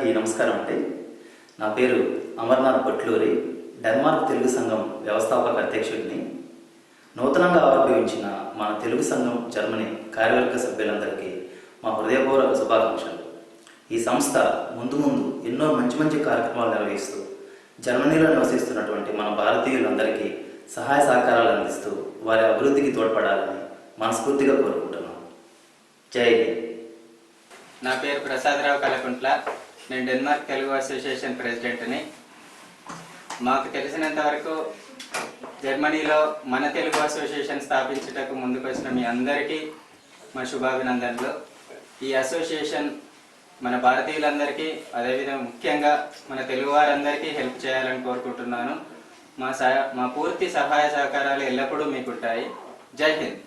అందరికీ నమస్కారం అండి. నా పేరు అమర్నాథ్ పొట్లూరి, డెన్మార్క్ తెలుగు సంఘం వ్యవస్థాపక అధ్యక్షుడిని. నూతనంగా ఆవిర్భవించిన మన తెలుగు సంఘం జర్మనీ కార్యవర్గ సభ్యులందరికీ మా హృదయపూర్వక శుభాకాంక్షలు. ఈ సంస్థ ముందు ఎన్నో మంచి కార్యక్రమాలు నిర్వహిస్తూ జర్మనీలో నివసిస్తున్నటువంటి మన భారతీయులందరికీ సహాయ సహకారాలు అందిస్తూ వారి అభివృద్ధికి తోడ్పడాలని మనస్ఫూర్తిగా కోరుకుంటున్నాం. జై హింద్. నా పేరు ప్రసాదరావు కలకుంట్ల. నేను డెన్మార్క్ తెలుగు అసోసియేషన్ ప్రెసిడెంట్ని. మాకు తెలిసినంత వరకు జర్మనీలో మన తెలుగు అసోసియేషన్ స్థాపించుటకు ముందుకొచ్చిన మీ అందరికీ మా శుభాభినందనలు. ఈ అసోసియేషన్ మన భారతీయులందరికీ, అదేవిధంగా ముఖ్యంగా మన తెలుగు వారందరికీ హెల్ప్ చేయాలని కోరుకుంటున్నాను. మా పూర్తి సహాయ సహకారాలు ఎల్లప్పుడూ మీకుంటాయి. జై హింద్.